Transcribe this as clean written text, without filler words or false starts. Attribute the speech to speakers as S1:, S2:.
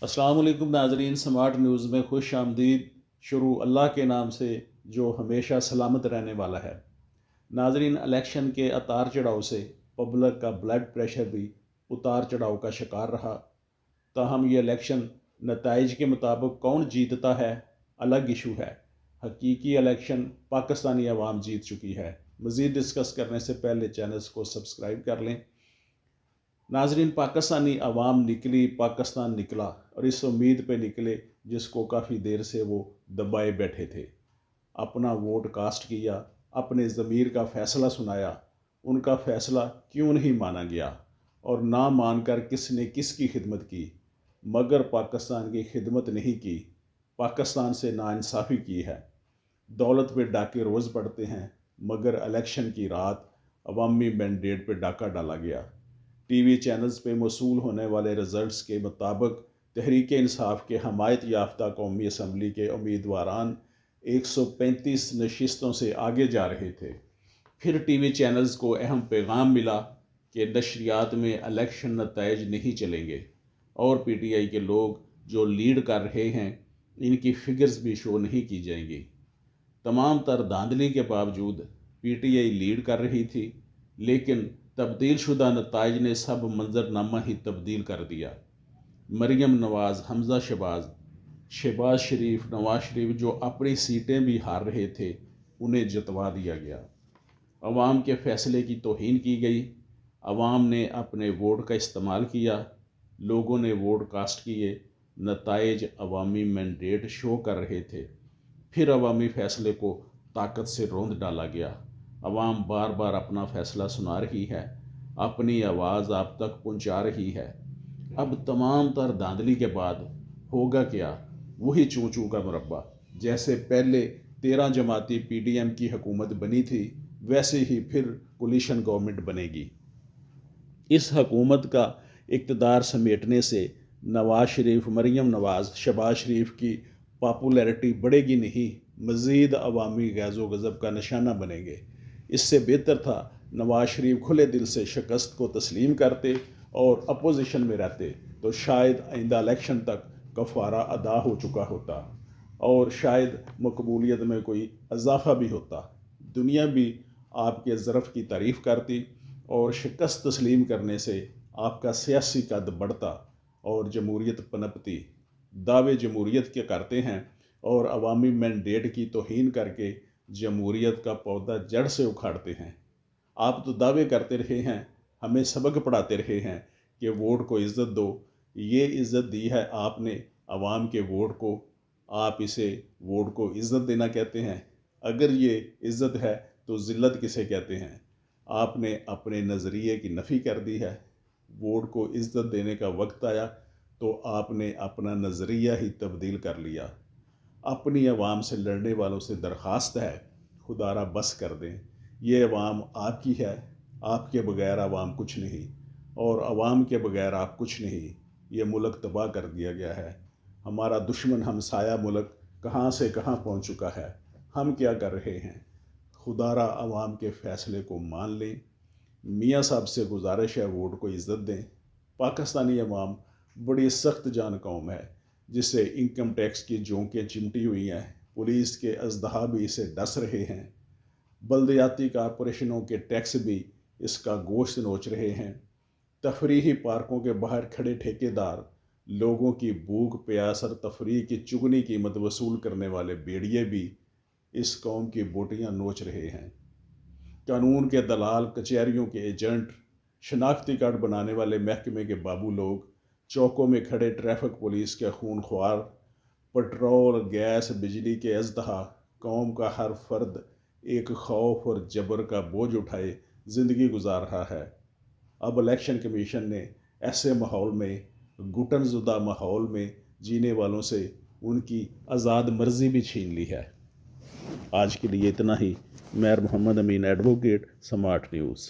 S1: अस्सलाम वालेकुम नाजरीन, स्मार्ट न्यूज़ में खुश आमदीद। शुरू अल्लाह के नाम से जो हमेशा सलामत रहने वाला है। नाजरीन, इलेक्शन के उतार चढ़ाव से पब्लिक का ब्लड प्रेशर भी उतार चढ़ाव का शिकार रहा। ताहम ये इलेक्शन नताइज के मुताबिक कौन जीतता है अलग इशू है। हकीकी इलेक्शन पाकिस्तानी अवाम जीत चुकी है। मज़ीद डिस्कस करने से पहले चैनल्स को सब्सक्राइब कर लें। नाजरीन, पाकिस्तानी अवाम निकली, पाकिस्तान निकला और इस उम्मीद पे निकले जिसको काफ़ी देर से वो दबाए बैठे थे। अपना वोट कास्ट किया, अपने ज़मीर का फ़ैसला सुनाया। उनका फ़ैसला क्यों नहीं माना गया और ना मानकर किसने किसकी खिदमत की, मगर पाकिस्तान की खिदमत नहीं की, पाकिस्तान से नाइंसाफ़ी की है। दौलत पे डाके रोज़ पड़ते हैं, मगर इलेक्शन की रात अवामी मैंडेट पे डाका डाला गया। टीवी चैनल्स पे मौसूल होने वाले रिजल्ट्स के मुताबिक तहरीक इंसाफ के हमायत याफ्ता कौमी असम्बली के उम्मीदवारान 135 नशिस्तों से आगे जा रहे थे। फिर टीवी चैनल्स को अहम पैगाम मिला कि नशरियात में इलेक्शन नताइज नहीं चलेंगे और PTI के लोग जो लीड कर रहे हैं इनकी फिगर्स भी शो नहीं की जाएंगी। तमाम तर धांधली के बावजूद PTI लीड कर रही थी, लेकिन तब्दील शुदा नताइज ने सब मंजरनामा ही तब्दील कर दिया। मरियम नवाज़, हमज़ा शहबाज शरीफ, नवाज शरीफ जो अपनी सीटें भी हार रहे थे, उन्हें जितवा दिया गया। अवाम के फ़ैसले की तौहीन की गई। अवाम ने अपने वोट का इस्तेमाल किया, लोगों ने वोट कास्ट किए, नताइज अवामी मैंडेट शो कर रहे थे। फिर अवामी फ़ैसले को ताकत से रौंद डाला गया। अवाम बार बार अपना फ़ैसला सुना रही है, अपनी आवाज़ आप तक पहुंचा रही है। अब तमाम तर धांधली के बाद होगा क्या? वही चूं चूं का मुरब्बा। जैसे पहले 13 जमाती PDM की हुकूमत बनी थी, वैसे ही फिर कोलिशन गवर्नमेंट बनेगी। इस हुकूमत का इक़्तिदार समेटने से नवाज शरीफ, मरियम नवाज़, शहबाज शरीफ की पॉपुलैरिटी बढ़ेगी नहीं, मज़ीद अवामी गैज़ो गज़ब का निशाना बनेंगे। इससे बेहतर था नवाज शरीफ खुले दिल से शिकस्त को तस्लीम करते और अपोजिशन में रहते, तो शायद आइंदा इलेक्शन तक कफ़ारा अदा हो चुका होता और शायद मकबूलियत में कोई इजाफा भी होता। दुनिया भी आपके ज़रफ़ की तारीफ़ करती और शिकस्त तस्लीम करने से आपका सियासी कद बढ़ता और जमहूरियत पनपती। दावे जमहूरियत के करते हैं और अवामी मैंडेट की तौहीन करके जमहूरियत का पौधा जड़ से उखाड़ते हैं। आप तो दावे करते रहे हैं, हमें सबक पढ़ाते रहे हैं कि वोट को इज़्ज़त दो। ये इज़्ज़त दी है आपने अवाम के वोट को, आप इसे वोट को इज़्ज़त देना कहते हैं। अगर ये इज़्ज़त है तो ज़िल्लत किसे कहते हैं? आपने अपने नज़रिए की नफ़ी कर दी है। वोट को इज़्ज़त देने का वक्त आया तो आपने अपना नज़रिया ही तब्दील कर लिया। अपनी अवाम से लड़ने वालों से दरख्वास्त है, खुदारा बस कर दें। ये अवाम आपकी है, आपके बगैर अवाम कुछ नहीं और अवाम के बगैर आप कुछ नहीं। ये मुल्क तबाह कर दिया गया है। हमारा दुश्मन हमसाया मुल्क कहाँ से कहाँ पहुँच चुका है, हम क्या कर रहे हैं? खुदारा अवाम के फ़ैसले को मान लें। मियाँ साहब से गुजारिश है, वोट को इज़्ज़त दें। पाकिस्तानी अवाम बड़ी सख्त जान कौम है, जिससे इनकम टैक्स की जोंकें चिमटी हुई हैं। पुलिस के अजदहा भी इसे डस रहे हैं। बल्दियाती कारपोरेशनों के टैक्स भी इसका गोश्त नोच रहे हैं। तफरीही पार्कों के बाहर खड़े ठेकेदार लोगों की भूख प्यास और तफरीह की चुगनी कीमत वसूल करने वाले बेड़िए भी इस कौम की बोटियां नोच रहे हैं। कानून के दलाल, कचहरियों के एजेंट, शनाख्ती कार्ड बनाने वाले महकमे के बाबू लोग, चौकों में खड़े ट्रैफिक पुलिस के खूनख्वार, पेट्रोल, गैस, बिजली के अजदहा, कौम का हर फर्द एक खौफ और जबर का बोझ उठाए ज़िंदगी गुजार रहा है। अब इलेक्शन कमीशन ने ऐसे माहौल में, घुटनज़ुदा माहौल में जीने वालों से उनकी आज़ाद मर्जी भी छीन ली है। आज के लिए इतना ही। मैं मोहम्मद अमीन, एडवोकेट, स्मार्ट न्यूज़।